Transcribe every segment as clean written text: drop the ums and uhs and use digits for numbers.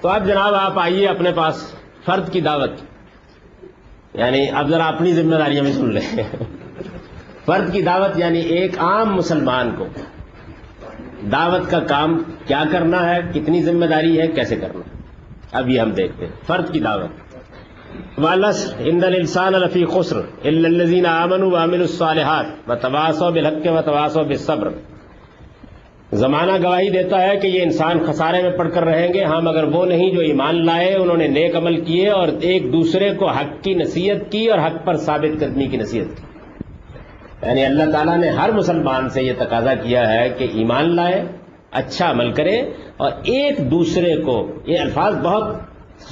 تو اب جناب آپ آئیے اپنے پاس فرد کی دعوت، یعنی اب ذرا اپنی ذمہ داریاں میں سن لیں. فرد کی دعوت یعنی ایک عام مسلمان کو دعوت کا کام کیا کرنا ہے، کتنی ذمہ داری ہے، کیسے کرنا ہے. اب یہ ہم دیکھتے ہیں فرد کی دعوت. وَالْعَصْرِ إِنَّ الْإِنسَانَ لَفِي خُسْرٍ إِلَّا الَّذِينَ آمَنُوا وَعَمِلُوا الصَّالِحَاتِ وَتَوَاصَوْا بِالْحَقِّ وَتَوَاصَوْا بِالصَّبْرِ. زمانہ گواہی دیتا ہے کہ یہ انسان خسارے میں پڑ کر رہیں گے ہاں، مگر وہ نہیں جو ایمان لائے، انہوں نے نیک عمل کیے اور ایک دوسرے کو حق کی نصیحت کی اور حق پر ثابت قدمی کی نصیحت کی. یعنی اللہ تعالیٰ نے ہر مسلمان سے یہ تقاضا کیا ہے کہ ایمان لائے، اچھا عمل کرے اور ایک دوسرے کو. یہ الفاظ بہت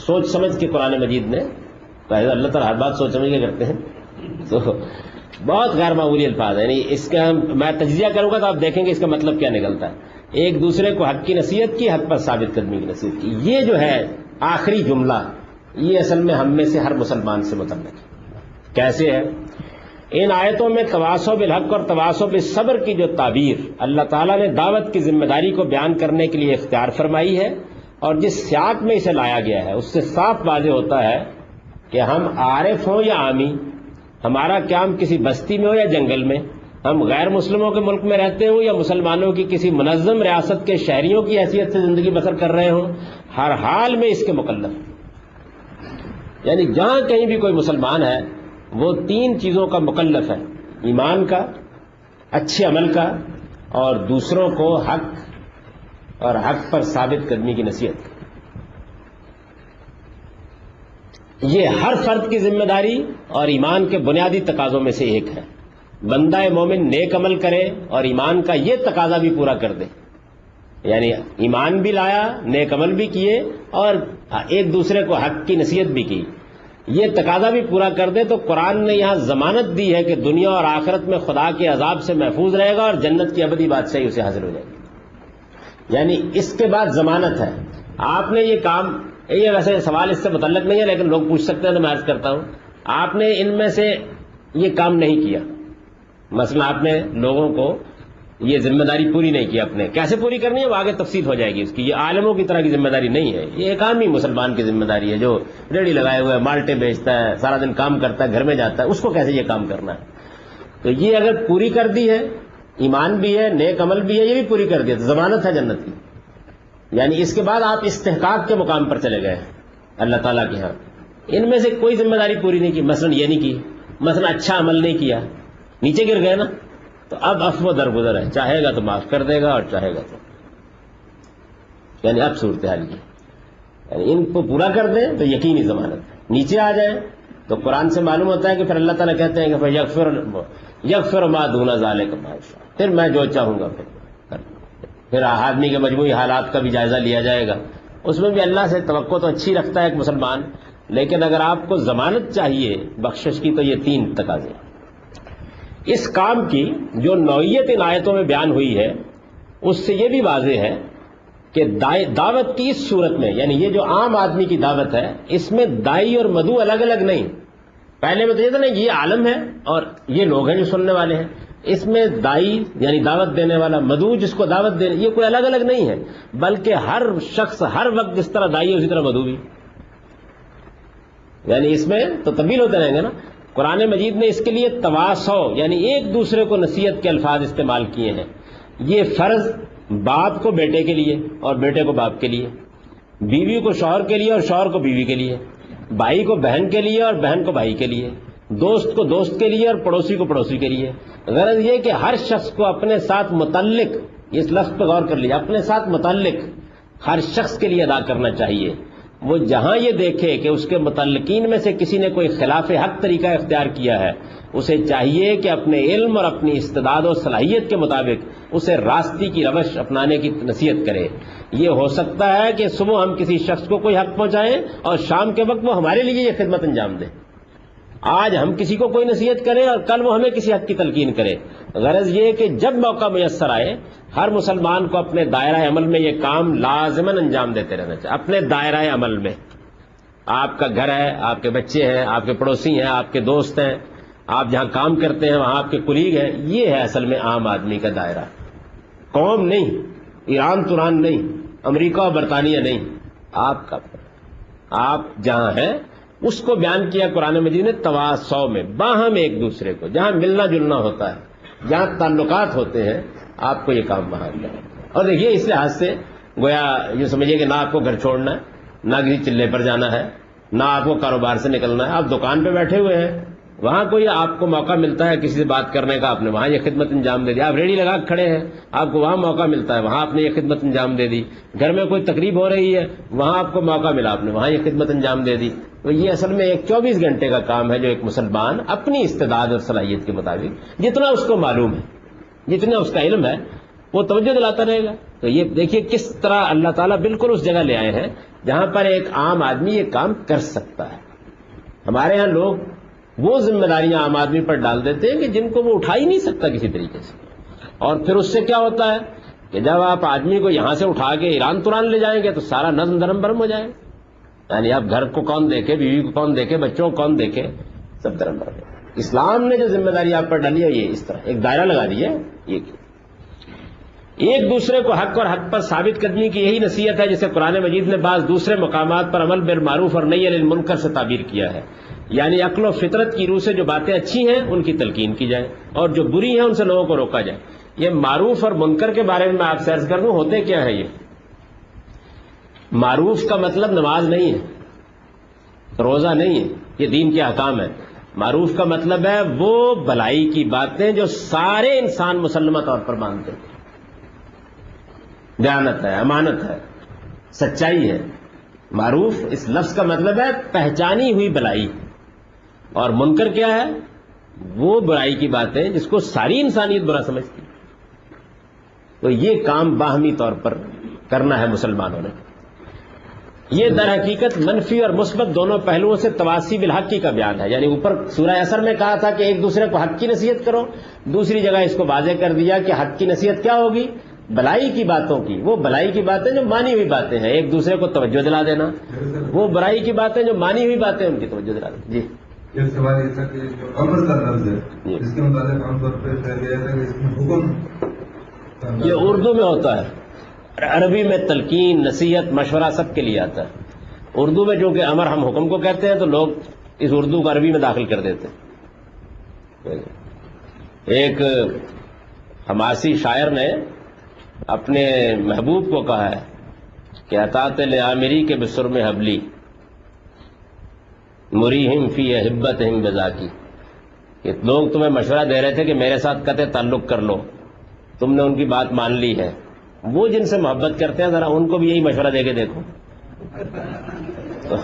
سوچ سمجھ کے قرآن مجید نے، اللہ تعالیٰ ہر بات سوچ سمجھ کے کرتے ہیں، تو بہت غیر معمولی الفاظ ہیں. یعنی اس کا میں تجزیہ کروں گا تو آپ دیکھیں گے اس کا مطلب کیا نکلتا ہے. ایک دوسرے کو حق کی نصیحت کی، حق پر ثابت قدمی کی نصیحت کی. یہ جو ہے آخری جملہ، یہ اصل میں ہم میں سے ہر مسلمان سے متعلق ہے. کیسے ہے؟ ان آیتوں میں تواصو بالحق اور تواصو بالصبر کی جو تعبیر اللہ تعالیٰ نے دعوت کی ذمہ داری کو بیان کرنے کے لیے اختیار فرمائی ہے، اور جس سیاق میں اسے لایا گیا ہے اس سے صاف واضح ہوتا ہے کہ ہم عارف ہوں یا عامی، ہمارا قیام کسی بستی میں ہو یا جنگل میں، ہم غیر مسلموں کے ملک میں رہتے ہوں یا مسلمانوں کی کسی منظم ریاست کے شہریوں کی حیثیت سے زندگی بسر کر رہے ہوں، ہر حال میں اس کے مکلف. یعنی جہاں کہیں بھی کوئی مسلمان ہے وہ تین چیزوں کا مکلف ہے: ایمان کا، اچھے عمل کا، اور دوسروں کو حق اور حق پر ثابت قدمی کی نصیحت. یہ ہر فرد کی ذمہ داری اور ایمان کے بنیادی تقاضوں میں سے ایک ہے. بندہ مومن نیک عمل کرے اور ایمان کا یہ تقاضا بھی پورا کر دے، یعنی ایمان بھی لایا، نیک عمل بھی کیے اور ایک دوسرے کو حق کی نصیحت بھی کی، یہ تقاضا بھی پورا کر دے تو قرآن نے یہاں ضمانت دی ہے کہ دنیا اور آخرت میں خدا کے عذاب سے محفوظ رہے گا اور جنت کی ابدی بادشاہی اسے حاصل ہو جائے گی. یعنی اس کے بعد ضمانت ہے. آپ نے یہ کام، یہ ویسے سوال اس سے متعلق نہیں ہے لیکن لوگ پوچھ سکتے ہیں تو میں عرض کرتا ہوں، آپ نے ان میں سے یہ کام نہیں کیا، مثلا آپ نے لوگوں کو یہ ذمہ داری پوری نہیں کی. اپنے کیسے پوری کرنی ہے وہ آگے تفصیل ہو جائے گی اس کی. یہ عالموں کی طرح کی ذمہ داری نہیں ہے، یہ ایک عام ہی مسلمان کی ذمہ داری ہے جو ریڑھی لگائے ہوئے مالٹے بیچتا ہے، سارا دن کام کرتا ہے، گھر میں جاتا ہے، اس کو کیسے یہ کام کرنا ہے. تو یہ اگر پوری کر دی ہے، ایمان بھی ہے، نیک عمل بھی ہے، یہ بھی پوری کر دی تو ضمانت ہے جنت کی. یعنی اس کے بعد آپ استحقاق کے مقام پر چلے گئے اللہ تعالیٰ کے ہاں. ان میں سے کوئی ذمہ داری پوری نہیں کی، مثلا یہ نہیں کی، مثلا اچھا عمل نہیں کیا، نیچے گر گئے نا، تو اب عفو درگزر ہے، چاہے گا تو معاف کر دے گا اور چاہے گا تو، یعنی اب صورتحال کی، یعنی ان کو پورا کر دیں تو یقینی ضمانت. نیچے آ جائیں تو قرآن سے معلوم ہوتا ہے کہ پھر اللہ تعالیٰ کہتے ہیں کہ یغفر ما دون ذلک ما یشاء، پھر میں جو چاہوں گا پھر آدمی کے مجموعی حالات کا بھی جائزہ لیا جائے گا. اس میں بھی اللہ سے توقع تو اچھی رکھتا ہے ایک مسلمان، لیکن اگر آپ کو ضمانت چاہیے بخشش کی تو یہ تین تقاضے. اس کام کی جو نوعیت ان آیتوں میں بیان ہوئی ہے اس سے یہ بھی واضح ہے کہ دعوت کی اس صورت میں، یعنی یہ جو عام آدمی کی دعوت ہے، اس میں دائی اور مدعو الگ الگ نہیں. پہلے میں تو یہ تھا نا یہ عالم ہے اور یہ لوگ ہیں جو سننے والے ہیں. اس میں دائی یعنی دعوت دینے والا، مدعو جس کو دعوت دینے، یہ کوئی الگ الگ نہیں ہے، بلکہ ہر شخص ہر وقت جس طرح دائی ہے اسی طرح مدعو بھی. یعنی اس میں تو تبدیل ہوتے رہیں گے نا. قرآن مجید نے اس کے لیے تواصو یعنی ایک دوسرے کو نصیحت کے الفاظ استعمال کیے ہیں. یہ فرض باپ کو بیٹے کے لیے اور بیٹے کو باپ کے لیے، بیوی کو شوہر کے لیے اور شوہر کو بیوی کے لیے، بھائی کو بہن کے لیے اور بہن کو بھائی کے لیے، دوست کو دوست کے لیے اور پڑوسی کو پڑوسی کے لیے. غرض یہ کہ ہر شخص کو اپنے ساتھ متعلق، اس لفظ پہ غور کر لیا، اپنے ساتھ متعلق ہر شخص کے لیے ادا کرنا چاہیے. وہ جہاں یہ دیکھے کہ اس کے متعلقین میں سے کسی نے کوئی خلاف حق طریقہ اختیار کیا ہے، اسے چاہیے کہ اپنے علم اور اپنی استعداد و صلاحیت کے مطابق اسے راستی کی روش اپنانے کی نصیحت کرے. یہ ہو سکتا ہے کہ صبح ہم کسی شخص کو کوئی حق پہنچائیں اور شام کے وقت وہ ہمارے لیے یہ خدمت انجام دے. آج ہم کسی کو کوئی نصیحت کریں اور کل وہ ہمیں کسی حق کی تلقین کرے. غرض یہ کہ جب موقع میسر آئے ہر مسلمان کو اپنے دائرہ عمل میں یہ کام لازماً انجام دیتے رہنا چاہیے. اپنے دائرہ عمل میں آپ کا گھر ہے، آپ کے بچے ہیں، آپ کے پڑوسی ہیں، آپ کے دوست ہیں، آپ جہاں کام کرتے ہیں وہاں آپ کے کلیگ ہیں. یہ ہے اصل میں عام آدمی کا دائرہ. قوم نہیں، ایران توران نہیں، امریکہ اور برطانیہ نہیں، آپ کا فرق، آپ جہاں ہیں اس کو بیان کیا قرآن مجید نے تواصو میں، باہم ایک دوسرے کو، جہاں ملنا جلنا ہوتا ہے، جہاں تعلقات ہوتے ہیں، آپ کو یہ کام وہاں کرنا ہے۔ اور دیکھیے اس لحاظ سے گویا یہ سمجھیے کہ نہ آپ کو گھر چھوڑنا ہے، نہ کسی چلے پر جانا ہے، نہ آپ کو کاروبار سے نکلنا ہے، آپ دکان پہ بیٹھے ہوئے ہیں، وہاں کوئی آپ کو موقع ملتا ہے کسی سے بات کرنے کا، آپ نے وہاں یہ خدمت انجام دے دی۔ آپ ریڑھی لگا کے کھڑے ہیں، آپ کو وہاں موقع ملتا ہے، وہاں آپ نے یہ خدمت انجام دے دی۔ گھر میں کوئی تقریب ہو رہی ہے، وہاں آپ کو موقع ملا، آپ نے وہاں یہ خدمت انجام دے دی۔ تو یہ اصل میں ایک 24 گھنٹے کا کام ہے جو ایک مسلمان اپنی استعداد اور صلاحیت کے مطابق جتنا اس کو معلوم ہے، جتنا اس کا علم ہے، وہ توجہ دلاتا رہے گا۔ تو یہ دیکھیے کس طرح اللہ تعالیٰ بالکل اس جگہ لے آئے ہیں جہاں پر ایک عام آدمی یہ کام کر سکتا ہے۔ ہمارے ہاں لوگ وہ ذمہ داریاں عام آدمی پر ڈال دیتے ہیں کہ جن کو وہ اٹھا ہی نہیں سکتا کسی طریقے سے، اور پھر اس سے کیا ہوتا ہے کہ جب آپ آدمی کو یہاں سے اٹھا کے ایران تران لے جائیں گے تو سارا نظم دھرم برم ہو جائے گا۔ یعنی اب گھر کو کون دیکھے، بیوی کو کون دیکھے، بچوں کو کون دیکھے، سب دھرم برم ہو۔ اسلام نے جو ذمہ داری آپ پر ڈالی ہے یہ اس طرح ایک دائرہ لگا دی ہے، یہ ایک دوسرے کو حق اور حق پر ثابت قدمی کی یہی نصیحت ہے جسے قرآن مجید نے بعض دوسرے مقامات پر عمل بالمعروف اور نہی عن المنکر سے تعبیر کیا ہے۔ یعنی عقل و فطرت کی روح سے جو باتیں اچھی ہیں ان کی تلقین کی جائے اور جو بری ہیں ان سے لوگوں کو روکا جائے۔ یہ معروف اور منکر کے بارے میں آپ سے عرض کر دوں ہوتے کیا ہے۔ یہ معروف کا مطلب نماز نہیں ہے، روزہ نہیں ہے، یہ دین کے احکام ہے۔ معروف کا مطلب ہے وہ بھلائی کی باتیں جو سارے انسان مسلمہ طور پر مانتے ہیں، دیانت ہے، امانت ہے، سچائی ہے۔ معروف اس لفظ کا مطلب ہے پہچانی ہوئی بھلائی، اور منکر کیا ہے؟ وہ برائی کی باتیں جس کو ساری انسانیت برا سمجھتی ہے۔ تو یہ کام باہمی طور پر کرنا ہے مسلمانوں نے۔ یہ در حقیقت منفی اور مثبت دونوں پہلوؤں سے تواصی بالحق کا بیان ہے۔ یعنی اوپر سورہ عصر میں کہا تھا کہ ایک دوسرے کو حق کی نصیحت کرو، دوسری جگہ اس کو واضح کر دیا کہ حق کی نصیحت کیا ہوگی؟ بھلائی کی باتوں کی، وہ بھلائی کی باتیں جو مانی ہوئی باتیں ہیں، ایک دوسرے کو توجہ دلا دینا، وہ برائی کی باتیں جو مانی ہوئی باتیں ان کی توجہ دلا دینا۔ جی ایک سوال یہ تھا کہ جو امر کا لفظ ہے اس کے متعلق عام طور پہ کہا گیا تھا کہ اس میں حکم، یہ اردو میں ہوتا ہے، عربی میں تلقین، نصیحت، مشورہ سب کے لیے آتا ہے۔ اردو میں جو کہ امر ہم حکم کو کہتے ہیں تو لوگ اس اردو کو عربی میں داخل کر دیتے ہیں۔ ایک حماسی شاعر نے اپنے محبوب کو کہا ہے کہ اطاعت لعامری کے بسر میں حبلی مریہم فی احبتہم بذاکی، کہ لوگ تمہیں مشورہ دے رہے تھے کہ میرے ساتھ قطع تعلق کر لو، تم نے ان کی بات مان لی ہے۔ وہ جن سے محبت کرتے ہیں ذرا ان کو بھی یہی مشورہ دے کے دیکھو۔ تو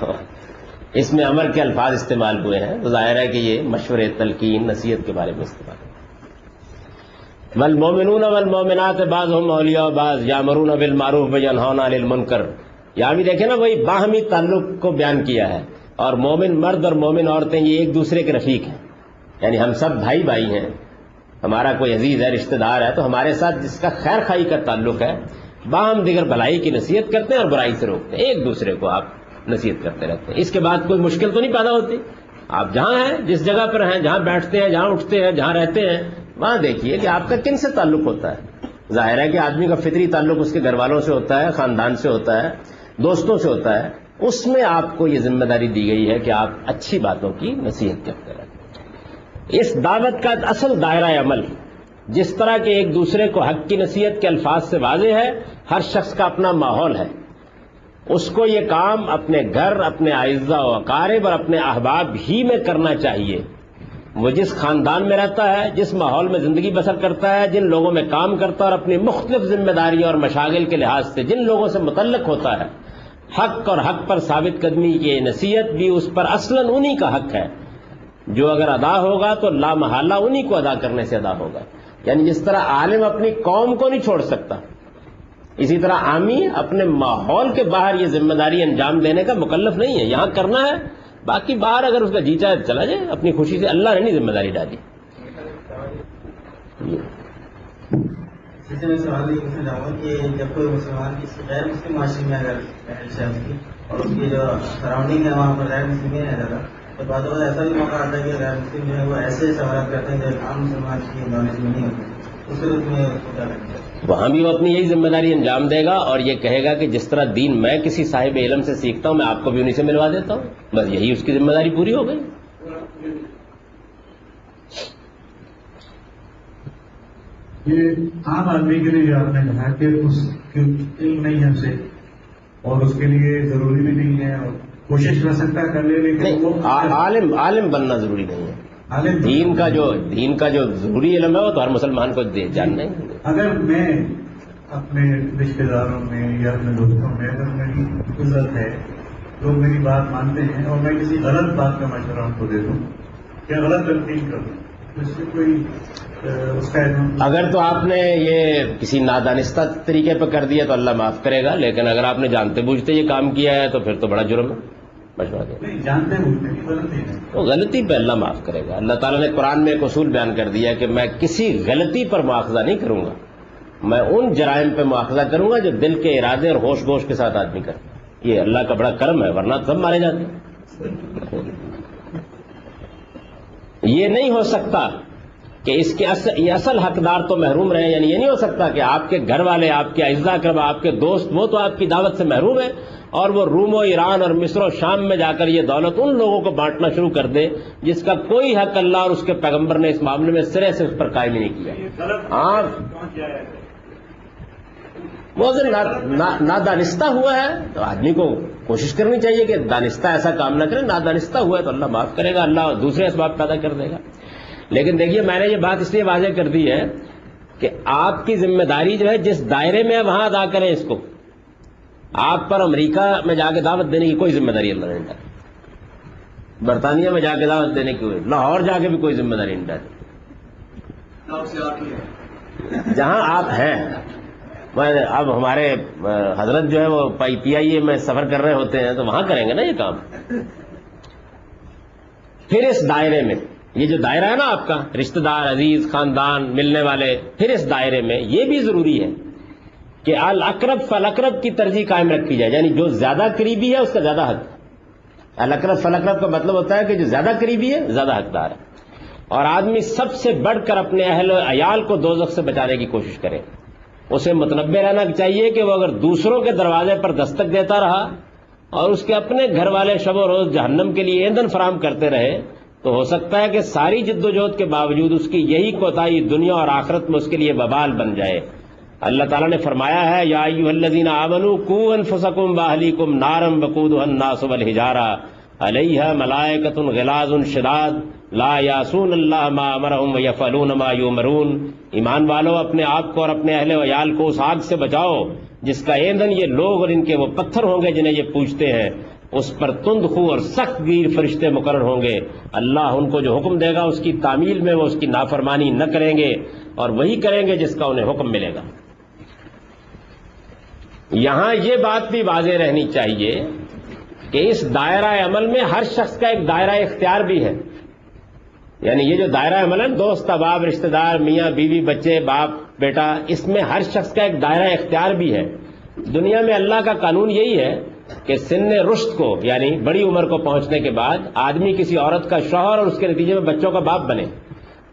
اس میں امر کے الفاظ استعمال ہوئے ہیں، تو ظاہر ہے کہ یہ مشورے، تلقین، نصیحت کے بارے میں استعمال ہے۔ والمؤمنون والمؤمنات بعضهم اولیاء بعض یامرون بالمعروف وینہون عن المنکر۔ یہاں بھی دیکھیں نا وہی باہمی تعلق کو بیان کیا ہے، اور مومن مرد اور مومن عورتیں یہ ایک دوسرے کے رفیق ہیں، یعنی ہم سب بھائی بھائی ہیں۔ ہمارا کوئی عزیز ہے، رشتہ دار ہے، تو ہمارے ساتھ جس کا خیر خواہی کا تعلق ہے، باہم دیگر بھلائی کی نصیحت کرتے ہیں اور برائی سے روکتے ہیں، ایک دوسرے کو آپ نصیحت کرتے رہتے ہیں۔ اس کے بعد کوئی مشکل تو نہیں پیدا ہوتی۔ آپ جہاں ہیں، جس جگہ پر ہیں، جہاں بیٹھتے ہیں، جہاں اٹھتے ہیں، جہاں رہتے ہیں، وہاں دیکھیے کہ آپ کا کن سے تعلق ہوتا ہے۔ ظاہر ہے کہ آدمی کا فطری تعلق اس کے گھر والوں سے ہوتا ہے، خاندان سے ہوتا ہے، دوستوں سے ہوتا ہے۔ اس میں آپ کو یہ ذمہ داری دی گئی ہے کہ آپ اچھی باتوں کی نصیحت کرتے رہیں۔ اس دعوت کا اصل دائرہ عمل جس طرح کہ ایک دوسرے کو حق کی نصیحت کے الفاظ سے واضح ہے، ہر شخص کا اپنا ماحول ہے، اس کو یہ کام اپنے گھر، اپنے اعزاء و اقارب اور اپنے احباب ہی میں کرنا چاہیے۔ وہ جس خاندان میں رہتا ہے، جس ماحول میں زندگی بسر کرتا ہے، جن لوگوں میں کام کرتا ہے اور اپنی مختلف ذمہ داریوں اور مشاغل کے لحاظ سے جن لوگوں سے متعلق ہوتا ہے، حق اور حق پر ثابت قدمی کی نصیحت بھی اس پر اصلاً انہی کا حق ہے، جو اگر ادا ہوگا تو لا محالہ انہی کو ادا کرنے سے ادا ہوگا۔ یعنی جس طرح عالم اپنی قوم کو نہیں چھوڑ سکتا، اسی طرح عامی اپنے ماحول کے باہر یہ ذمہ داری انجام دینے کا مکلف نہیں ہے، یہاں کرنا ہے، باقی باہر اگر اس کا جی چاہے چلا جائے اپنی خوشی سے، اللہ نے نہیں ذمہ داری ڈالی۔ میں سوال یہ پوچھنا چاہوں گا کہ جب کوئی مسلمان کسی غیر مسلم معاشرے میں اگر شخص کی اور اس کی جو سراؤنڈنگ ہے وہاں پر غیر مسلم نہیں رہتا تھا، تو بعد بعد ایسا بھی موقع آتا ہے کہ غیر مسلم جو ہے وہ ایسے سوالات کرتے ہیں جو عام مسلمان کی نالج میں نہیں ہوتے، اس وقت میں اس کو کیا کرنا ہے؟ وہاں بھی وہ اپنی یہی ذمہ داری انجام دے گا اور یہ کہے گا کہ جس طرح دین میں کسی صاحب علم سے سیکھتا ہوں میں آپ کو بھی انہیں سے ملوا دیتا ہوں. بس یہی اس کی ذمہ داری پوری ہو گئی. یہ عام آدمی کے لیے آپ نے کہا کہ اس کی علم نہیں ہے اسے اور اس کے لیے ضروری بھی نہیں ہے اور کوشش کر سکتا ہے کر لے, لیکن عالم بننا ضروری نہیں ہے. دین کا جو ضروری علم ہے وہ تو ہر مسلمان کو جاننا ہے. اگر میں اپنے رشتے داروں میں یا اپنے دوستوں میں اگر میری عزت ہے لوگ میری بات مانتے ہیں اور میں کسی غلط بات کا مشورہ ان کو دے دوں یا غلط تلقین کر دوں اس سے کوئی اس کا اگر تو آپ نے یہ کسی نادانستہ طریقے پہ کر دیا تو اللہ معاف کرے گا, لیکن اگر آپ نے جانتے بوجھتے یہ کام کیا ہے تو پھر تو بڑا جرم ہے. نہیں جانتے بوجھتے نہیں غلطی ہے تو غلطی پہ اللہ معاف کرے گا. اللہ تعالیٰ نے قرآن میں ایک اصول بیان کر دیا کہ میں کسی غلطی پر مواخذہ نہیں کروں گا, میں ان جرائم پہ مواخذہ کروں گا جو دل کے ارادے اور ہوش گوش کے ساتھ آدمی کرتا ہے. یہ اللہ کا بڑا کرم ہے, ورنہ سب مارے جاتے ہیں. یہ نہیں ہو سکتا کہ اس کے یہ اصل حقدار تو محروم رہے, یعنی یہ نہیں ہو سکتا کہ آپ کے گھر والے, آپ کے اعزا اقربا, آپ کے دوست وہ تو آپ کی دعوت سے محروم ہیں اور وہ روم و ایران اور مصر و شام میں جا کر یہ دولت ان لوگوں کو بانٹنا شروع کر دے جس کا کوئی حق اللہ اور اس کے پیغمبر نے اس معاملے میں سرے سے اس پر قائم ہی نہیں کیا. وہ نادانستہ ہوا ہے تو آدمی کو کوشش کرنی چاہیے کہ دانستہ ایسا کام نہ کرے. نادانستہ ہوا ہے تو اللہ معاف کرے گا, اللہ دوسرے اسباب پیدا کر دے گا. لیکن دیکھیے میں نے یہ بات اس لیے واضح کر دی ہے کہ آپ کی ذمہ داری جو ہے جس دائرے میں وہاں ادا کریں اس کو. آپ پر امریکہ میں جا کے دعوت دینے کی کوئی ذمہ داری اللہ نہیں ڈالی, برطانیہ میں جا کے دعوت دینے کی, لاہور جا کے بھی کوئی ذمہ داری نہیں ڈالی. جہاں آپ ہیں, اب ہمارے حضرت جو ہے وہ پی آئی اے میں سفر کر رہے ہوتے ہیں تو وہاں کریں گے نا یہ کام. پھر اس دائرے میں یہ جو دائرہ ہے نا آپ کا, رشتہ دار, عزیز, خاندان, ملنے والے, پھر اس دائرے میں یہ بھی ضروری ہے کہ الاقرب فالاقرب کی ترجیح قائم رکھی جائے, یعنی جو زیادہ قریبی ہے اس کا زیادہ حق. الاقرب فالاقرب کا مطلب ہوتا ہے کہ جو زیادہ قریبی ہے زیادہ حقدار ہے. اور آدمی سب سے بڑھ کر اپنے اہل و عیال کو دوزخ سے بچانے کی کوشش کرے. اسے متنبہ رہنا چاہیے کہ وہ اگر دوسروں کے دروازے پر دستک دیتا رہا اور اس کے اپنے گھر والے شب و روز جہنم کے لیے ایندھن فراہم کرتے رہے تو ہو سکتا ہے کہ ساری جد و جہد کے باوجود اس کی یہی کوتاہی دنیا اور آخرت میں اس کے لیے وبال بن جائے. اللہ تعالیٰ نے فرمایا ہے یا ایھا الذین آمنوا قوا انفسکم واہلیکم نارا وقودھا الناس والحجارہ علیہا ملائکۃ غلاظ شداد لا یعصون اللہ ما امرہم ویفعلون ما یؤمرون. ایمان والو اپنے آپ کو اور اپنے اہل و عیال کو اس آگ سے بچاؤ جس کا ایندھن یہ لوگ اور ان کے وہ پتھر ہوں گے جنہیں یہ پوجتے ہیں. اس پر تند خو اور سخت گیر فرشتے مقرر ہوں گے. اللہ ان کو جو حکم دے گا اس کی تعمیل میں وہ اس کی نافرمانی نہ کریں گے اور وہی کریں گے جس کا انہیں حکم ملے گا. یہاں یہ بات بھی واضح رہنی چاہیے کہ اس دائرہ عمل میں ہر شخص کا ایک دائرہ اختیار بھی ہے. یعنی یہ جو دائرہ عمل ہے, دوست احباب, رشتہ دار, میاں بیوی, بچے, باپ بیٹا, اس میں ہر شخص کا ایک دائرہ اختیار بھی ہے. دنیا میں اللہ کا قانون یہی ہے کہ سن رشد کو یعنی بڑی عمر کو پہنچنے کے بعد آدمی کسی عورت کا شوہر اور اس کے نتیجے میں بچوں کا باپ بنے.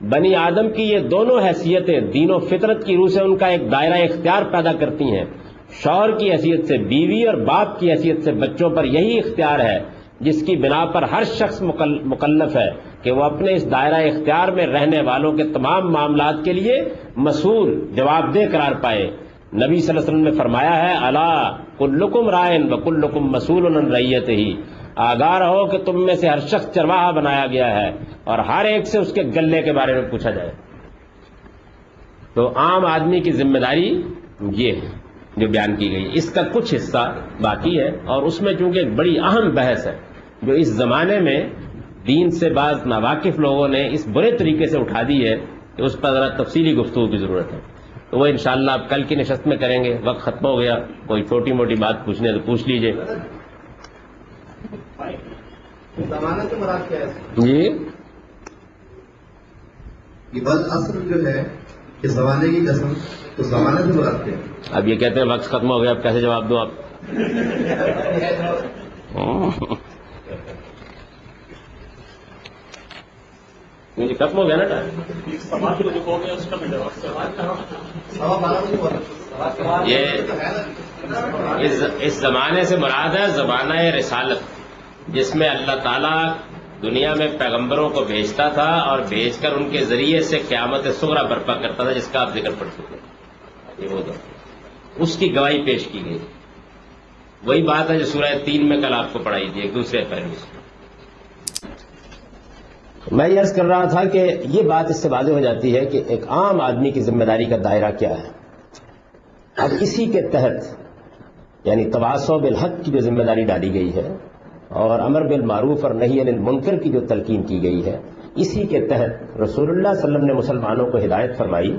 بنی آدم کی یہ دونوں حیثیتیں دین و فطرت کی روح سے ان کا ایک دائرہ اختیار پیدا کرتی ہیں. شوہر کی حیثیت سے بیوی اور باپ کی حیثیت سے بچوں پر یہی اختیار ہے جس کی بنا پر ہر شخص مکلف ہے کہ وہ اپنے اس دائرہ اختیار میں رہنے والوں کے تمام معاملات کے لیے مسئول, جواب دہ قرار پائے. نبی صلی اللہ علیہ وسلم نے فرمایا ہے الا کلکم رائن وکلکم مسئول عن رعیتہ, آگاہ رہو کہ تم میں سے ہر شخص چرواہا بنایا گیا ہے اور ہر ایک سے اس کے گلے کے بارے میں پوچھا جائے. تو عام آدمی کی ذمہ داری یہ ہے جو بیان کی گئی. اس کا کچھ حصہ باقی ہے اور اس میں چونکہ ایک بڑی اہم بحث ہے جو اس زمانے میں دین سے بعض ناواقف لوگوں نے اس برے طریقے سے اٹھا دی ہے کہ اس پر ذرا تفصیلی گفتگو کی ضرورت ہے. تو وہ انشاءاللہ آپ کل کی نشست میں کریں گے. وقت ختم ہو گیا, کوئی چھوٹی موٹی بات پوچھنے تو پوچھ لیجئے. ضمانت کی مراد کیا ہے؟ جی یہ بات اصل جو ہے کہ زمانے کی قسم تو ضمانت کی مراد کیا ہے؟ اب یہ کہتے ہیں وقت ختم ہو گیا, اب کیسے جواب دوں آپ؟ مجھے ختم ہو گیا نا ٹائم. یہ اس زمانے سے مراد ہے زمانہ رسالت، جس میں اللہ تعالیٰ دنیا میں پیغمبروں کو بھیجتا تھا اور بھیج کر ان کے ذریعے سے قیامت صغریٰ برپا کرتا تھا، جس کا آپ ذکر پڑھ چکے. یہ وہ اس کی گواہی پیش کی گئی. وہی بات ہے جو سورہ 3 میں کل آپ کو پڑھائی تھی ایک دوسرے پہلو سے. میں یہ عرض کر رہا تھا کہ یہ بات اس سے واضح ہو جاتی ہے کہ ایک عام آدمی کی ذمہ داری کا دائرہ کیا ہے. اب اسی کے تحت یعنی تواصی بالحق کی جو ذمہ داری ڈالی گئی ہے اور امر بالمعروف اور نہی عن المنکر کی جو تلقین کی گئی ہے، اسی کے تحت رسول اللہ صلی اللہ علیہ وسلم نے مسلمانوں کو ہدایت فرمائی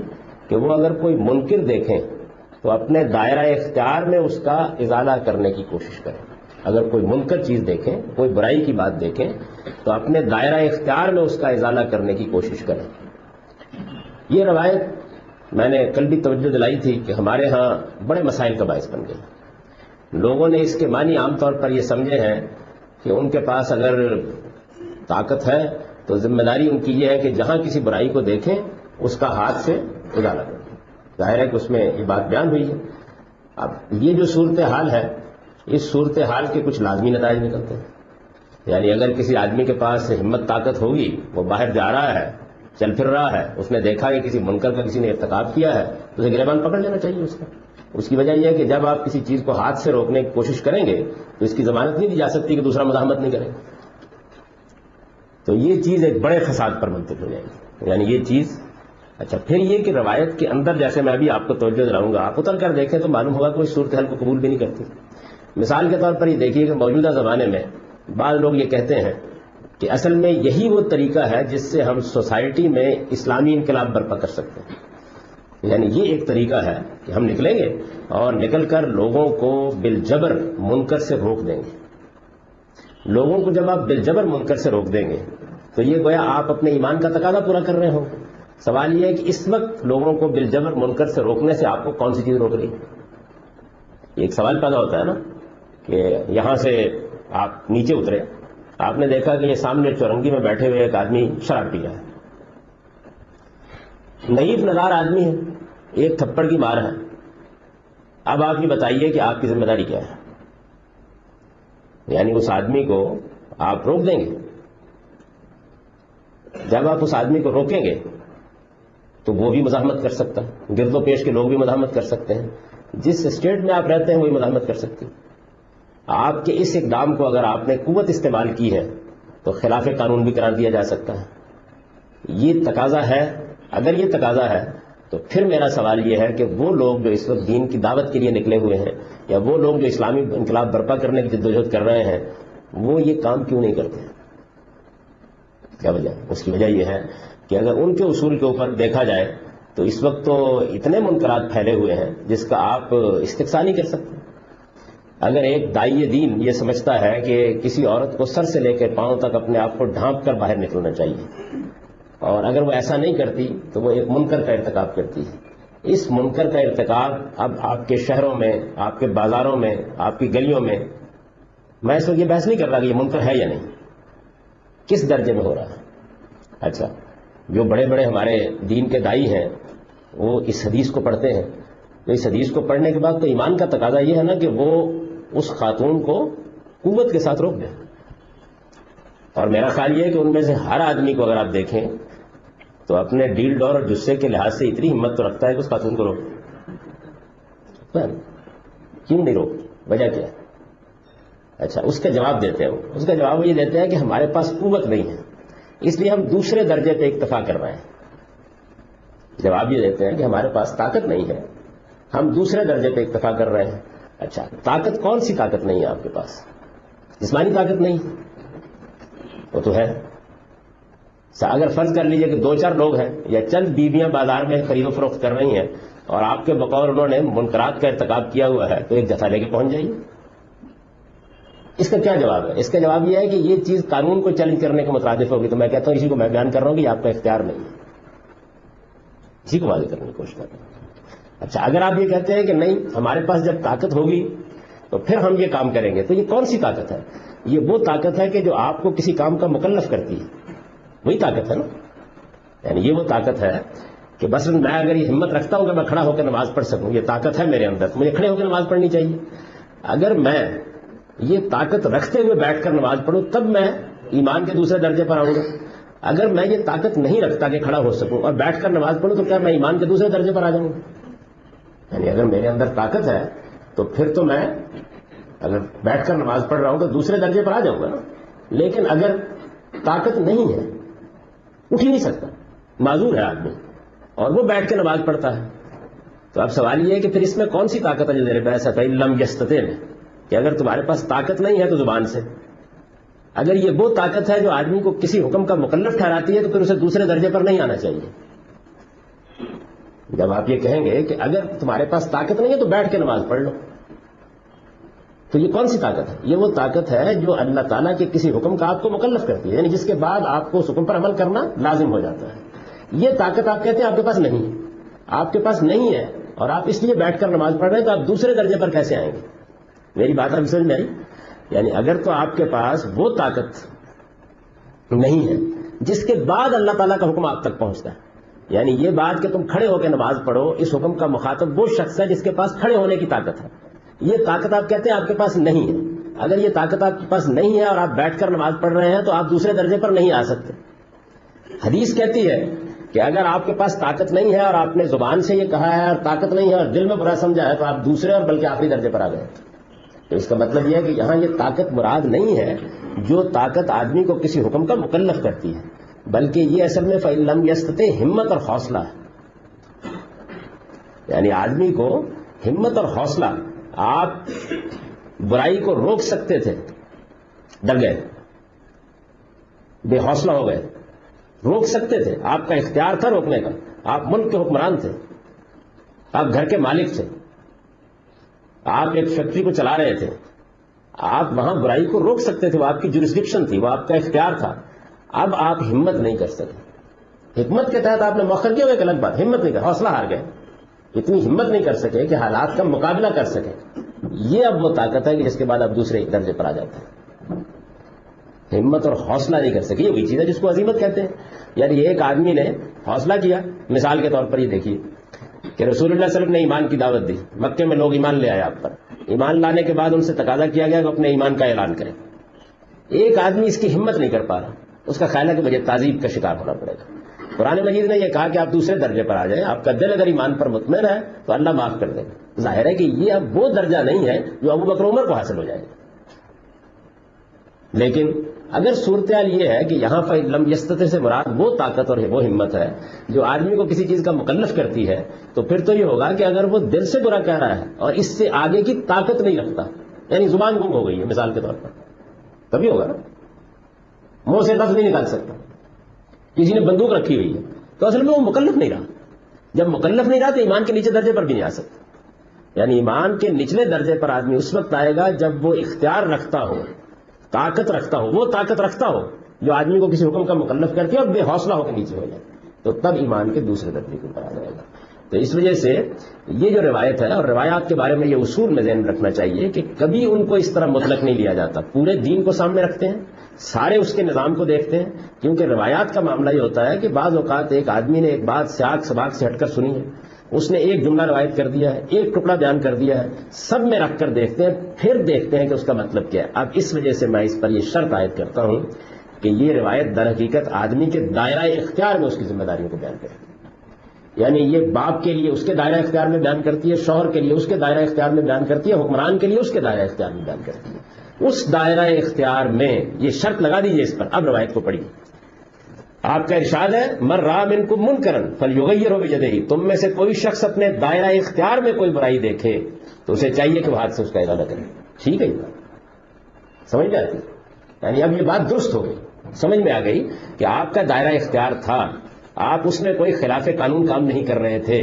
کہ وہ اگر کوئی منکر دیکھیں تو اپنے دائرہ اختیار میں اس کا ازالہ کرنے کی کوشش کریں. اگر کوئی منکر چیز دیکھیں، کوئی برائی کی بات دیکھیں تو اپنے دائرہ اختیار میں اس کا ازالہ کرنے کی کوشش کریں. یہ روایت میں نے کل بھی توجہ دلائی تھی کہ ہمارے ہاں بڑے مسائل کا باعث بن گئی. لوگوں نے اس کے معنی عام طور پر یہ سمجھے ہیں کہ ان کے پاس اگر طاقت ہے تو ذمہ داری ان کی یہ ہے کہ جہاں کسی برائی کو دیکھیں اس کا ہاتھ سے ازالہ کریں. ظاہر ہے کہ اس میں یہ بات بیان ہوئی ہے. اب یہ جو صورتحال ہے، اس صورتحال کے کچھ لازمی نتائج نکلتے ہیں. یعنی اگر کسی آدمی کے پاس ہمت طاقت ہوگی، وہ باہر جا رہا ہے، چل پھر رہا ہے، اس نے دیکھا کہ کسی منکر کا کسی نے ارتکاب کیا ہے تو اسے گریبان پکڑ لینا چاہیے. اس کی وجہ یہ ہے کہ جب آپ کسی چیز کو ہاتھ سے روکنے کی کوشش کریں گے تو اس کی ضمانت نہیں دی جا سکتی کہ دوسرا مزاحمت نہیں کرے. تو یہ چیز ایک بڑے فساد پر منتقل ہو جائے گی. یعنی یہ چیز اچھا پھر یہ کہ روایت کے اندر جیسے میں ابھی آپ کو توجہ دلاؤں گا، آپ اتر کر دیکھیں تو معلوم ہوگا کہ اس صورتحال کو قبول بھی نہیں کرتی. مثال کے طور پر یہ دیکھیے کہ موجودہ زمانے میں بعض لوگ یہ کہتے ہیں کہ اصل میں یہی وہ طریقہ ہے جس سے ہم سوسائٹی میں اسلامی انقلاب برپا کر سکتے ہیں. یعنی یہ ایک طریقہ ہے کہ ہم نکلیں گے اور نکل کر لوگوں کو بالجبر منکر سے روک دیں گے. لوگوں کو جب آپ بالجبر منکر سے روک دیں گے تو یہ گویا آپ اپنے ایمان کا تقاضا پورا کر رہے ہوں. سوال یہ ہے کہ اس وقت لوگوں کو بالجبر منکر سے روکنے سے آپ کو کون سی چیز روک رہی ہے؟ ایک سوال پیدا ہوتا ہے نا کہ یہاں سے آپ نیچے اترے، آپ نے دیکھا کہ یہ سامنے چورنگی میں بیٹھے ہوئے ایک آدمی شراب پی رہا ہے. نحیف نظار آدمی ہے، ایک تھپڑ کی مار ہے. اب آپ یہ بتائیے کہ آپ کی ذمہ داری کیا ہے؟ یعنی اس آدمی کو آپ روک دیں گے. جب آپ اس آدمی کو روکیں گے تو وہ بھی مزاحمت کر سکتا ہے، گرد و پیش کے لوگ بھی مزاحمت کر سکتے ہیں، جس اسٹیٹ میں آپ رہتے ہیں وہی مزاحمت کر سکتے ہیں. آپ کے اس اقدام کو اگر آپ نے قوت استعمال کی ہے تو خلاف قانون بھی قرار دیا جا سکتا ہے. یہ تقاضا ہے. اگر یہ تقاضا ہے تو پھر میرا سوال یہ ہے کہ وہ لوگ جو اس وقت دین کی دعوت کے لیے نکلے ہوئے ہیں یا وہ لوگ جو اسلامی انقلاب برپا کرنے کی جدوجہد کر رہے ہیں وہ یہ کام کیوں نہیں کرتے ہیں؟ کیا وجہ؟ اس کی وجہ یہ ہے کہ اگر ان کے اصول کے اوپر دیکھا جائے تو اس وقت تو اتنے منکرات پھیلے ہوئے ہیں جس کا آپ استقصا نہیں کر سکتے. اگر ایک داعی دین یہ سمجھتا ہے کہ کسی عورت کو سر سے لے کے پاؤں تک اپنے آپ کو ڈھانپ کر باہر نکلنا چاہیے اور اگر وہ ایسا نہیں کرتی تو وہ ایک منکر کا ارتکاب کرتی ہے. اس منکر کا ارتکاب اب آپ کے شہروں میں، آپ کے بازاروں میں، آپ کی گلیوں میں، میں اس وقت یہ بحث نہیں کر رہا کہ یہ منکر ہے یا نہیں، کس درجے میں ہو رہا ہے. اچھا جو بڑے بڑے ہمارے دین کے داعی ہیں وہ اس حدیث کو پڑھتے ہیں تو اس حدیث کو پڑھنے کے بعد تو ایمان کا تقاضا یہ ہے نا کہ وہ اس خاتون کو قوت کے ساتھ روک دیں. اور میرا خیال یہ ہے کہ ان میں سے ہر آدمی کو اگر آپ دیکھیں تو اپنے ڈیل ڈور اور جسے کے لحاظ سے اتنی ہمت تو رکھتا ہے کہ اس خاتون کو روک. کیوں نہیں روک؟ وجہ کیا ہے؟ اچھا اس کا جواب دیتے ہیں. اس کا جواب یہ دیتے ہیں کہ ہمارے پاس قوت نہیں ہے اس لیے ہم دوسرے درجے پہ اکتفا کر رہے ہیں. جواب یہ دیتے ہیں کہ ہمارے پاس طاقت نہیں ہے، ہم دوسرے درجے پہ اکتفا کر رہے ہیں. اچھا طاقت کون سی طاقت نہیں ہے آپ کے پاس؟ جسمانی طاقت نہیں، وہ تو ہے. اگر فرض کر لیجئے کہ 2-4 لوگ ہیں یا چند بیویاں بازار میں خرید و فروخت کر رہی ہیں اور آپ کے بقول انہوں نے منکرات کا ارتکاب کیا ہوا ہے تو ایک جتھا لے کے پہنچ جائیے. اس کا کیا جواب ہے؟ اس کا جواب یہ ہے کہ یہ چیز قانون کو چیلنج کرنے کے مترادف ہوگی. تو میں کہتا ہوں اسی کو میں بیان کر رہا ہوں کہ آپ کا اختیار نہیں ہے، اسی کو واضح کرنے کی کوشش کر رہا ہوں. اچھا اگر آپ یہ کہتے ہیں کہ نہیں ہمارے پاس جب طاقت ہوگی تو پھر ہم یہ کام کریں گے، تو یہ کون سی طاقت ہے؟ یہ وہ طاقت ہے کہ جو آپ کو کسی کام کا مکلف کرتی ہے، وہی طاقت ہے نا. یعنی یہ وہ طاقت ہے کہ بس میں اگر یہ ہمت رکھتا ہوں کہ میں کھڑا ہو کر نماز پڑھ سکوں، یہ طاقت ہے میرے اندر، مجھے کھڑے ہو کر نماز پڑھنی چاہیے. اگر میں یہ طاقت رکھتے ہوئے بیٹھ کر نماز پڑھوں تب میں ایمان کے دوسرے درجے پر آؤں گا. اگر میں یہ طاقت نہیں رکھتا کہ کھڑا ہو سکوں اور بیٹھ کر نماز پڑھوں تو کیا میں ایمان کے دوسرے درجے پر آ جاؤں گا؟ یعنی اگر میرے اندر طاقت ہے تو پھر تو میں اگر بیٹھ کر نماز پڑھ رہا ہوں تو دوسرے درجے پر آ جاؤں گا نا. لیکن اگر طاقت نہیں ہے، اٹھ ہی نہیں سکتا، معذور ہے آدمی، اور وہ بیٹھ کے نماز پڑھتا ہے، تو اب سوال یہ ہے کہ پھر اس میں کون سی طاقت ہے جو میرے پاس ہے؟ لم یستطع میں، کہ اگر تمہارے پاس طاقت نہیں ہے تو زبان سے. اگر یہ وہ طاقت ہے جو آدمی کو کسی حکم کا مکلف ٹھہراتی ہے تو پھر اسے دوسرے درجے پر نہیں آنا چاہیے. جب آپ یہ کہیں گے کہ اگر تمہارے پاس طاقت نہیں ہے تو بیٹھ کے نماز پڑھ لو، تو یہ کون سی طاقت ہے؟ یہ وہ طاقت ہے جو اللہ تعالیٰ کے کسی حکم کا آپ کو مکلف کرتی ہے، یعنی جس کے بعد آپ کو اس حکم پر عمل کرنا لازم ہو جاتا ہے. یہ طاقت آپ کہتے ہیں آپ کے پاس نہیں ہے، آپ کے پاس نہیں ہے اور آپ اس لیے بیٹھ کر نماز پڑھ رہے ہیں، تو آپ دوسرے درجے پر کیسے آئیں گے؟ میری بات اب سمجھ میں آئی؟ یعنی اگر تو آپ کے پاس وہ طاقت نہیں ہے جس کے بعد اللہ تعالیٰ کا حکم آپ تک پہنچتا ہے، یعنی یہ بات کہ تم کھڑے ہو کے نماز پڑھو، اس حکم کا مخاطب وہ شخص ہے جس کے پاس کھڑے ہونے کی طاقت ہے، یہ طاقت آپ کہتے ہیں آپ کے پاس نہیں ہے. اگر یہ طاقت آپ کے پاس نہیں ہے اور آپ بیٹھ کر نماز پڑھ رہے ہیں تو آپ دوسرے درجے پر نہیں آ سکتے. حدیث کہتی ہے کہ اگر آپ کے پاس طاقت نہیں ہے اور آپ نے زبان سے یہ کہا ہے اور طاقت نہیں ہے اور دل میں برا سمجھا ہے تو آپ دوسرے اور بلکہ آخری درجے پر آ گئے. تو اس کا مطلب یہ ہے کہ یہاں یہ طاقت مراد نہیں ہے جو طاقت آدمی کو کسی حکم کا مکلف کرتی ہے، بلکہ یہ اصل میں فَإِن لَمْ يَسْتَطِعْ ہمت اور حوصلہ ہے. یعنی آدمی کو ہمت اور حوصلہ، آپ برائی کو روک سکتے تھے، ڈر گئے، بے حوصلہ ہو گئے، روک سکتے تھے، آپ کا اختیار تھا روکنے کا، آپ ملک کے حکمران تھے، آپ گھر کے مالک تھے، آپ ایک فیکٹری کو چلا رہے تھے، آپ وہاں برائی کو روک سکتے تھے، وہ آپ کی جورسڈکشن تھی، وہ آپ کا اختیار تھا. اب آپ ہمت نہیں کر سکے، حکمت کے تحت آپ نے مؤخر کیا، ایک الگ بات، ہمت نہیں کر، حوصلہ ہار گئے، اتنی ہمت نہیں کر سکے کہ حالات کا مقابلہ کر سکے. یہ اب وہ طاقت ہے کہ جس کے بعد آپ دوسرے درجے پر آ جاتے ہیں. ہمت اور حوصلہ نہیں کر سکے، یہ وہی چیز ہے جس کو عزیمت کہتے ہیں. یعنی ایک آدمی نے حوصلہ کیا، مثال کے طور پر یہ دیکھیے کہ رسول اللہ صلی اللہ علیہ وسلم نے ایمان کی دعوت دی، مکے میں لوگ ایمان لے آئے آپ پر، ایمان لانے کے بعد ان سے تقاضا کیا گیا کہ اپنے ایمان کا اعلان کریں. ایک آدمی اس کی ہمت نہیں کر پا رہا، اس کا خیال ہے کہ مجھے تعذیب کا شکار ہونا پڑے گا. قرآن مجید نے یہ کہا کہ آپ دوسرے درجے پر آ جائیں، آپ کا دل اگر ایمان پر مطمئن ہے تو اللہ معاف کر دے گا. ظاہر ہے کہ یہ اب وہ درجہ نہیں ہے جو ابو بکر عمر کو حاصل ہو جائے گا. لیکن اگر صورتحال یہ ہے کہ یہاں پر لم یستطع سے مراد وہ طاقت اور وہ ہمت ہے جو آدمی کو کسی چیز کا مکلف کرتی ہے، تو پھر تو یہ ہوگا کہ اگر وہ دل سے برا کہہ رہا ہے اور اس سے آگے کی طاقت نہیں رکھتا، یعنی زبان گم ہو گئی ہے مثال کے طور پر، تبھی ہوگا نا. منہ سے لفظ نہیں نکال سکتا، کسی نے بندوق رکھی ہوئی ہے تو اصل میں وہ مکلف نہیں رہا. جب مکلف نہیں رہا تو ایمان کے نیچے درجے پر بھی نہیں آ سکتا. یعنی ایمان کے نچلے درجے پر آدمی اس وقت آئے گا جب وہ اختیار رکھتا ہو، طاقت رکھتا ہو، وہ طاقت رکھتا ہو جو آدمی کو کسی حکم کا مکلف کرتی ہے اور بے حوصلہ ہو کے نیچے ہو جائے، تو تب ایمان کے دوسرے درجے کے اوپر آ جائے گا. تو اس وجہ سے یہ جو روایت ہے، اور روایات کے بارے میں یہ اصول میں ذہن رکھنا چاہیے کہ کبھی ان کو اس طرح مطلق نہیں لیا جاتا. پورے دین کو سامنے رکھتے ہیں، سارے اس کے نظام کو دیکھتے ہیں، کیونکہ روایات کا معاملہ یہ ہوتا ہے کہ بعض اوقات ایک آدمی نے ایک بات سیاق سباق سے ہٹ کر سنی ہے، اس نے ایک جملہ روایت کر دیا ہے، ایک ٹکڑا بیان کر دیا ہے، سب میں رکھ کر دیکھتے ہیں، پھر دیکھتے ہیں کہ اس کا مطلب کیا ہے. اب اس وجہ سے میں اس پر یہ شرط عائد کرتا ہوں کہ یہ روایت در حقیقت آدمی کے دائرہ اختیار میں اس کی ذمہ داریوں کو بیان کرتی ہے. یعنی یہ باپ کے لیے اس کے دائرہ اختیار میں بیان کرتی ہے، شوہر کے لیے اس کے دائرہ اختیار میں بیان کرتی ہے، حکمران کے لیے اس کے دائرہ اختیار میں بیان کرتی ہے. اس دائرہ اختیار میں یہ شرط لگا دیجئے اس پر. اب روایت کو پڑھیے. آپ کا ارشاد ہے من رأى منکم منکرا فلیغیرہ بیدہ، تم میں سے کوئی شخص اپنے دائرہ اختیار میں کوئی برائی دیکھے تو اسے چاہیے کہ وہ ہاتھ سے اس کا ازالہ کرے. ٹھیک ہے، یہ بات سمجھ میں آتی؟ یعنی اب یہ بات درست ہو گئی، سمجھ میں آ گئی کہ آپ کا دائرہ اختیار تھا، آپ اس میں کوئی خلاف قانون کام نہیں کر رہے تھے،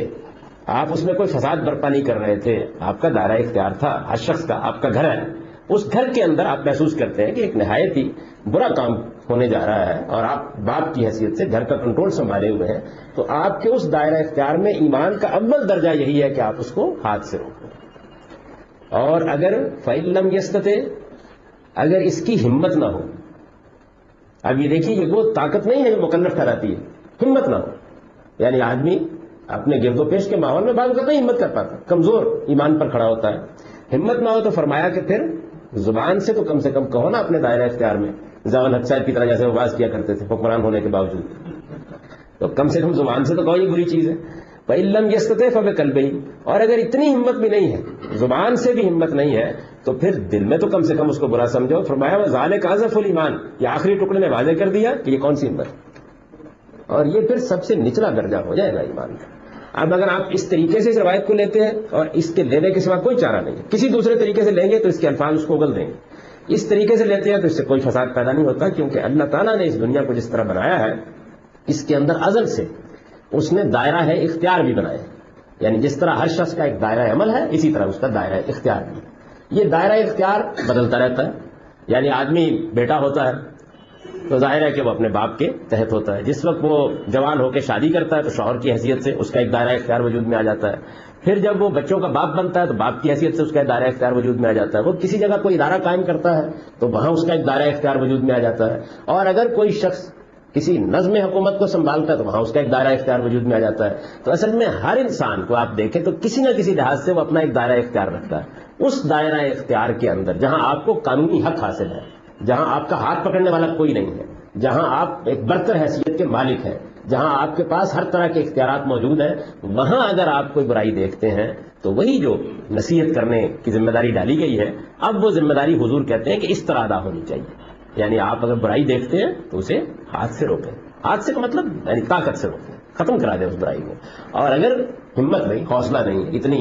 آپ اس میں کوئی فساد برپا نہیں کر رہے تھے، آپ کا دائرہ اختیار تھا ہر شخص کا. آپ کا گھر ہے، اس گھر کے اندر آپ محسوس کرتے ہیں کہ ایک نہایت ہی برا کام ہونے جا رہا ہے اور آپ باپ کی حیثیت سے گھر کا کنٹرول سنبھالے ہوئے ہیں، تو آپ کے اس دائرہ اختیار میں ایمان کا اول درجہ یہی ہے کہ آپ اس کو ہاتھ سے روکیں. اور اگر فَإِن لَمْ يَسْتَطِعْ، اگر اس کی ہمت نہ ہو، اب یہ دیکھیے یہ وہ طاقت نہیں ہے جو مکلف ٹھہراتی ہے، ہمت نہ ہو. یعنی آدمی اپنے گرد و پیش کے ماحول میں بعض اوقات نہیں ہمت کر پاتا، کمزور ایمان پر کھڑا ہوتا ہے. ہمت نہ ہو تو فرمایا کہ پھر زبان سے تو کم سے کم کہو نا اپنے دائرہ اختیار میں، زوال حق صاحب کی طرح جیسے وہ باز کیا کرتے تھے حکمران ہونے کے باوجود، تو کم سے کم زبان سے تو کہو یہ بری چیز ہے. فَإِن لَّمْ يَسْتَطِعْ فَبِقَلْبِهِ. اور اگر اتنی ہمت بھی نہیں ہے، زبان سے بھی ہمت نہیں ہے، تو پھر دل میں تو کم سے کم اس کو برا سمجھو. فرمایا وَذَلِكَ أَضْعَفُ الْإِيمَانِ. یہ آخری ٹکڑے نے واضح کر دیا کہ یہ کون سی ہمت ہے، اور یہ پھر سب سے نچلا درجہ ہو جائے گا ایمان کا. اب اگر آپ اس طریقے سے اس روایت کو لیتے ہیں اور اس کے لینے کے سوا کوئی چارہ نہیں ہے، کسی دوسرے طریقے سے لیں گے تو اس کے الفاظ اس کو اگل دیں گے. اس طریقے سے لیتے ہیں تو اس سے کوئی فساد پیدا نہیں ہوتا، کیونکہ اللہ تعالیٰ نے اس دنیا کو جس طرح بنایا ہے اس کے اندر ازل سے اس نے دائرہ ہے اختیار بھی بنایا ہے. یعنی جس طرح ہر شخص کا ایک دائرہ عمل ہے، اسی طرح اس کا دائرہ اختیار بھی. یہ دائرہ اختیار بدلتا رہتا ہے. یعنی آدمی بیٹا ہوتا ہے تو ظاہر ہے کہ وہ اپنے باپ کے تحت ہوتا ہے. جس وقت وہ جوان ہو کے شادی کرتا ہے تو شوہر کی حیثیت سے اس کا ایک دائرہ اختیار وجود میں آ جاتا ہے. پھر جب وہ بچوں کا باپ بنتا ہے تو باپ کی حیثیت سے اس کا ایک دائرہ اختیار وجود میں آ جاتا ہے. وہ کسی جگہ کوئی ادارہ قائم کرتا ہے تو وہاں اس کا ایک دائرہ اختیار وجود میں آ جاتا ہے. اور اگر کوئی شخص کسی نظم حکومت کو سنبھالتا ہے تو وہاں اس کا ایک دائرہ اختیار وجود میں آ جاتا ہے. تو اصل میں ہر انسان کو آپ دیکھیں تو کسی نہ کسی لحاظ سے وہ اپنا ایک دائرہ اختیار رکھتا ہے. اس دائرہ اختیار کے اندر جہاں آپ کو قانونی حق حاصل ہے، جہاں آپ کا ہاتھ پکڑنے والا کوئی نہیں ہے، جہاں آپ ایک برتر حیثیت کے مالک ہیں، جہاں آپ کے پاس ہر طرح کے اختیارات موجود ہیں، وہاں اگر آپ کوئی برائی دیکھتے ہیں تو وہی جو نصیحت کرنے کی ذمہ داری ڈالی گئی ہے، اب وہ ذمہ داری حضور کہتے ہیں کہ اس طرح ادا ہونی چاہیے. یعنی آپ اگر برائی دیکھتے ہیں تو اسے ہاتھ سے روکیں. ہاتھ سے کا مطلب یعنی طاقت سے روکیں، ختم کرا دیں اس برائی کو. اور اگر ہمت نہیں، حوصلہ نہیں، اتنی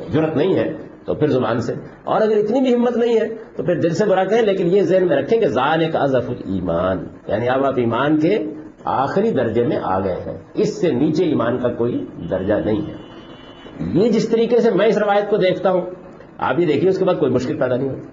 جرأت نہیں ہے تو پھر زبان سے. اور اگر اتنی بھی ہمت نہیں ہے تو پھر دل سے برا کہیں. لیکن یہ ذہن میں رکھیں کہ ذالک اضعف الایمان، یعنی اب آپ ایمان کے آخری درجے میں آ گئے ہیں، اس سے نیچے ایمان کا کوئی درجہ نہیں ہے. یہ جس طریقے سے میں اس روایت کو دیکھتا ہوں، آپ یہ دیکھیے اس کے بعد کوئی مشکل پیدا نہیں ہوتی.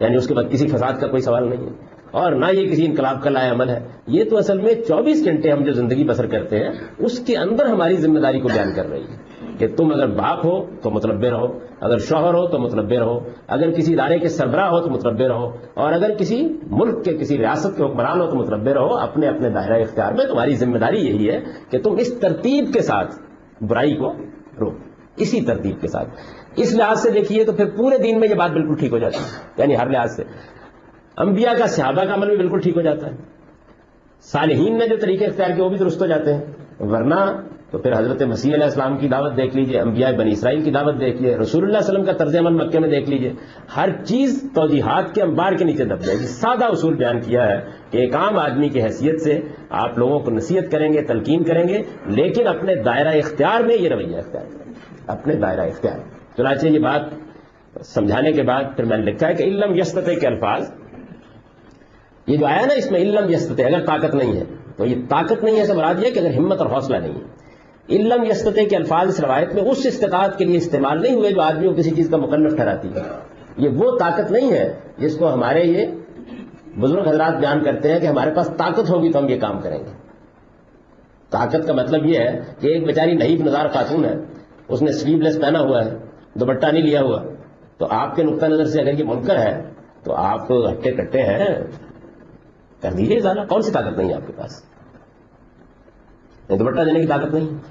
یعنی اس کے بعد کسی فساد کا کوئی سوال نہیں ہے، اور نہ یہ کسی انقلاب کا لائے عمل ہے. یہ تو اصل میں 24 گھنٹے ہم جو زندگی بسر کرتے ہیں اس کے اندر ہماری ذمہ داری کو بیان کر رہی ہے کہ تم اگر باپ ہو تو متربع رہو، اگر شوہر ہو تو متربع رہو، اگر کسی ادارے کے سربراہ ہو تو متربع رہو، اور اگر کسی ملک کے کسی ریاست کے حکمران ہو تو متربع رہو. اپنے اپنے دائرہ اختیار میں تمہاری ذمہ داری یہی ہے کہ تم اس ترتیب کے ساتھ برائی کو روکو، اسی ترتیب کے ساتھ. اس لحاظ سے دیکھیے تو پھر پورے دین میں یہ بات بالکل ٹھیک ہو جاتی ہے. یعنی ہر لحاظ سے انبیاء کا، صحابہ کا عمل بھی بالکل ٹھیک ہو جاتا ہے. صالحین نے جو طریقے اختیار کیے وہ بھی درست ہو جاتے ہیں. ورنہ تو پھر حضرت مسیح علیہ السلام کی دعوت دیکھ لیجئے، انبیاء بنی اسرائیل کی دعوت دیکھ لیجئے، رسول اللہ صلی اللہ علیہ وسلم کا طرز عمل مکے میں دیکھ لیجئے. ہر چیز توجیحات کے انبار کے نیچے دب جائے گی. سادہ اصول بیان کیا ہے کہ ایک عام آدمی کی حیثیت سے آپ لوگوں کو نصیحت کریں گے، تلقین کریں گے، لیکن اپنے دائرہ اختیار میں یہ رویہ اختیار کریں گے، اپنے دائرہ اختیار. چنانچہ یہ بات سمجھانے کے بعد پھر میں نے لکھا ہے کہ علم یستطع کے الفاظ، یہ جو آیا نا اس میں علم یستطع، اگر طاقت نہیں ہے تو یہ طاقت نہیں ہے سے مراد یہ کہ اگر ہمت اور حوصلہ نہیں ہے. علم یستطع کے الفاظ اس روایت میں اس استطاعت کے لیے استعمال نہیں ہوئے جو آدمی کو کسی چیز کا مکلف ٹھہراتی ہے. یہ وہ طاقت نہیں ہے جس کو ہمارے یہ بزرگ حضرات بیان کرتے ہیں کہ ہمارے پاس طاقت ہوگی تو ہم یہ کام کریں گے. طاقت کا مطلب یہ ہے کہ ایک بیچاری نحیف نظار خاتون ہے، اس نے سلیو لیس پہنا ہوا ہے، دوپٹہ نہیں لیا ہوا، تو آپ کے نقطہ نظر سے اگر یہ منکر ہے تو آپ ہٹے کٹے ہیں، کر دیجیے ازالہ. کون سی طاقت نہیں ہے آپ کے پاس؟ دوپٹہ دینے کی طاقت نہیں ہے،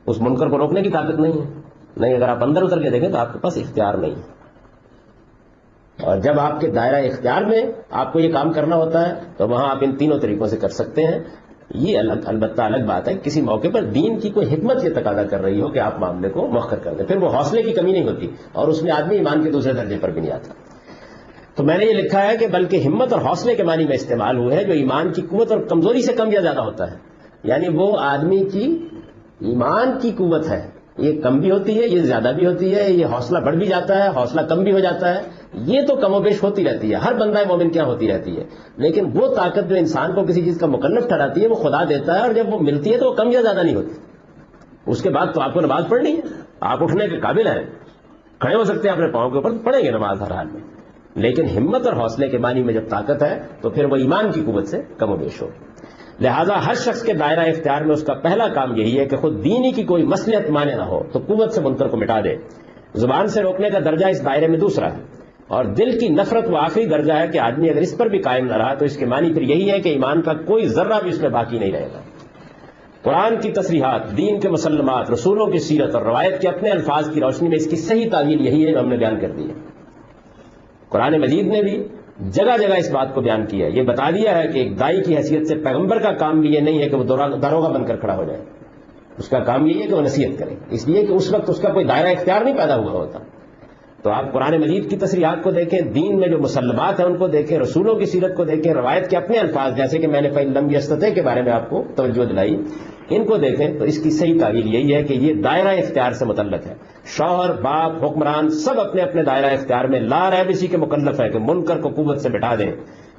اس منکر کو روکنے کی طاقت نہیں ہے. نہیں، اگر آپ اندر اتر کے دیکھیں تو آپ کے پاس اختیار نہیں ہے. اور جب آپ کے دائرہ اختیار میں آپ کو یہ کام کرنا ہوتا ہے تو وہاں آپ ان تینوں طریقوں سے کر سکتے ہیں. یہ البتہ الگ بات ہے کسی موقع پر دین کی کوئی حکمت یہ تقاضا کر رہی ہو کہ آپ معاملے کو مؤخر کر دیں، پھر وہ حوصلے کی کمی نہیں ہوتی اور اس میں آدمی ایمان کے دوسرے درجے پر بھی نہیں آتا. تو میں نے یہ لکھا ہے کہ بلکہ ہمت اور حوصلے کے معنی میں استعمال ہوئے ہیں جو ایمان کی قوت اور کمزوری سے کم یا زیادہ ہوتا ہے. یعنی وہ آدمی کی ایمان کی قوت ہے، یہ کم بھی ہوتی ہے، یہ زیادہ بھی ہوتی ہے، یہ حوصلہ بڑھ بھی جاتا ہے، حوصلہ کم بھی ہو جاتا ہے. یہ تو کم و بیش ہوتی رہتی ہے، ہر بندہ مومن کیا ہوتی رہتی ہے. لیکن وہ طاقت جو انسان کو کسی چیز کا مکلف ٹھہراتی ہے وہ خدا دیتا ہے، اور جب وہ ملتی ہے تو وہ کم یا زیادہ نہیں ہوتی. اس کے بعد تو آپ کو نماز پڑھنی ہے، آپ اٹھنے کے قابل ہیں، کھڑے ہو سکتے ہیں اپنے پاؤں کے اوپر، پڑھیں گے نماز ہر حال میں. لیکن ہمت اور حوصلے کے معنی میں جب طاقت ہے تو پھر وہ ایمان کی قوت سے کم و بیش ہوگی. لہٰذا ہر شخص کے دائرہ اختیار میں اس کا پہلا کام یہی ہے کہ خود دینی کی کوئی مصلحت مانے نہ ہو تو قوت سے منکر کو مٹا دے. زبان سے روکنے کا درجہ اس دائرے میں دوسرا ہے. اور دل کی نفرت وہ آخری درجہ ہے کہ آدمی اگر اس پر بھی قائم نہ رہا تو اس کے معنی پھر یہی ہے کہ ایمان کا کوئی ذرہ بھی اس میں باقی نہیں رہے گا۔ قرآن کی تصریحات، دین کے مسلمات، رسولوں کی سیرت اور روایت کے اپنے الفاظ کی روشنی میں اس کی صحیح تعویل یہی ہے جو ہم نے بیان کر دی ہے۔ قرآن مجید نے بھی جگہ جگہ اس بات کو بیان کیا ہے، یہ بتا دیا ہے کہ ایک دائی کی حیثیت سے پیغمبر کا کام بھی یہ نہیں ہے کہ وہ داروغہ بن کر کھڑا ہو جائے، اس کا کام یہی ہے کہ وہ نصیحت کرے، اس لیے کہ اس وقت اس کا کوئی دائرہ اختیار نہیں پیدا ہوا ہوتا۔ تو آپ قرآن مجید کی تصریحات کو دیکھیں، دین میں جو مسلمات ہیں ان کو دیکھیں، رسولوں کی سیرت کو دیکھیں، روایت کے اپنے الفاظ جیسے کہ میں نے فَإِن لَمْ يَسْتَطِعْ کے بارے میں آپ کو توجہ دلائی، ان کو دیکھیں تو اس کی صحیح تعبیر یہی ہے کہ یہ دائرہ اختیار سے متعلق ہے۔ شوہر، باپ، حکمران سب اپنے اپنے دائرہ اختیار میں لا ریب اسی کے مکلف ہے کہ منکر کو قوت سے بٹھا دیں۔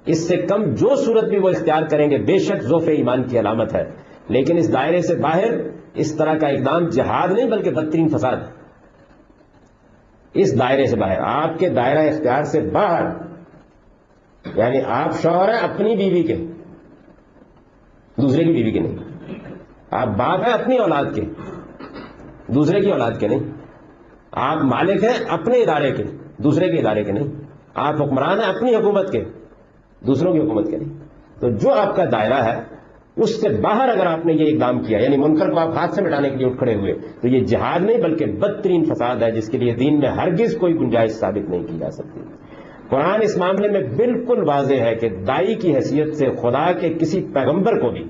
اس سے کم جو صورت بھی وہ اختیار کریں گے بے شک ضعف ایمان کی علامت ہے، لیکن اس دائرے سے باہر اس طرح کا اقدام جہاد نہیں بلکہ بدترین فساد ہے۔ اس دائرے سے باہر، آپ کے دائرہ اختیار سے باہر، یعنی آپ شوہر ہیں اپنی بیوی کے، دوسرے کی بیوی کے نہیں، آپ باپ ہیں اپنی اولاد کے، دوسرے کی اولاد کے نہیں، آپ مالک ہیں اپنے ادارے کے، دوسرے کے ادارے کے نہیں، آپ حکمران ہیں اپنی حکومت کے، دوسروں کی حکومت کے نہیں۔ تو جو آپ کا دائرہ ہے اس سے باہر اگر آپ نے یہ اقدام کیا، یعنی منکر کو آپ ہاتھ سے مٹانے کے لیے اٹھ کھڑے ہوئے، تو یہ جہاد نہیں بلکہ بدترین فساد ہے جس کے لیے دین میں ہرگز کوئی گنجائش ثابت نہیں کی جا سکتی۔ قرآن اس معاملے میں بالکل واضح ہے کہ دائی کی حیثیت سے خدا کے کسی پیغمبر کو بھی،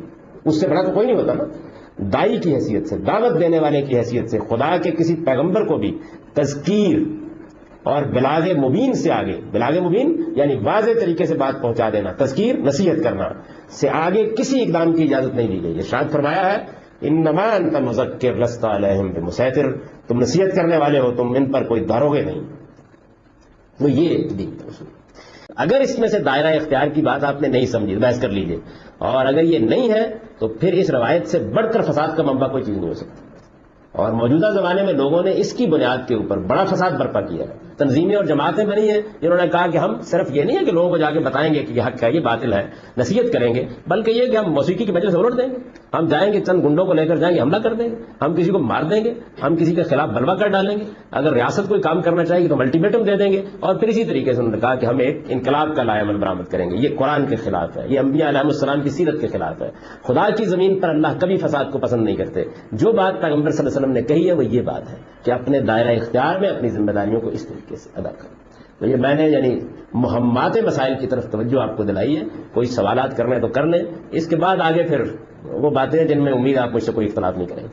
اس سے بڑا تو کوئی نہیں ہوتا نا، دائی کی حیثیت سے، دعوت دینے والے کی حیثیت سے خدا کے کسی پیغمبر کو بھی تذکیر اور بلاغ مبین سے آگے، بلاغ مبین یعنی واضح طریقے سے بات پہنچا دینا، تذکیر نصیحت کرنا سے آگے کسی اقدام کی اجازت نہیں دی گئی۔ ارشاد فرمایا ہے انما انت مذکر لست علیہم بمسیطر، تم نصیحت کرنے والے ہو، تم ان پر کوئی داروغے نہیں۔ تو یہ دین اصول، اگر اس میں سے دائرہ اختیار کی بات آپ نے نہیں سمجھی بحث کر لیجئے، اور اگر یہ نہیں ہے تو پھر اس روایت سے بڑھ کر فساد کا منبع کوئی چیز نہیں ہو سکتی۔ اور موجودہ زمانے میں لوگوں نے اس کی بنیاد کے اوپر بڑا فساد برپا کیا ہے، تنظیمیں اور جماعتیں بنی ہیں جنہوں نے کہا کہ ہم صرف یہ نہیں ہے کہ لوگوں کو جا کے بتائیں گے کہ یہ حق ہے یہ باطل ہے، نصیحت کریں گے، بلکہ یہ کہ ہم موسیقی کی وجہ سے الٹ دیں گے، ہم جائیں گے چند گنڈوں کو لے کر جائیں گے، حملہ کر دیں گے، ہم کسی کو مار دیں گے، ہم کسی کے خلاف بلوا کر ڈالیں گے، اگر ریاست کوئی کام کرنا چاہے گی تو الٹیمیٹم دے دیں گے، اور پھر اسی طریقے سے انہوں نے کہا کہ ہم ایک انقلاب کا لائحہ عمل برآمد کریں گے۔ یہ قرآن کے خلاف ہے، یہ انبیاء علیہ السلام کی سیرت کے خلاف ہے۔ خدا کی زمین پر اللہ کبھی فساد کو پسند نہیں کرتے۔ جو بات پیغمبر صلی اللہ علیہ وسلم نے کہی ہے وہ یہ بات ہے کہ اپنے دائرہ اختیار میں اپنی ذمہ داریوں کو اس طریقے سے ادا کریں۔ تو یہ میں نے یعنی مہمات مسائل کی طرف توجہ آپ کو دلائی ہے، کوئی سوالات کرنے تو کر لیں، اس کے بعد آگے پھر وہ باتیں جن میں امید آپ مجھ سے کوئی اختلاف نہیں کریں گے۔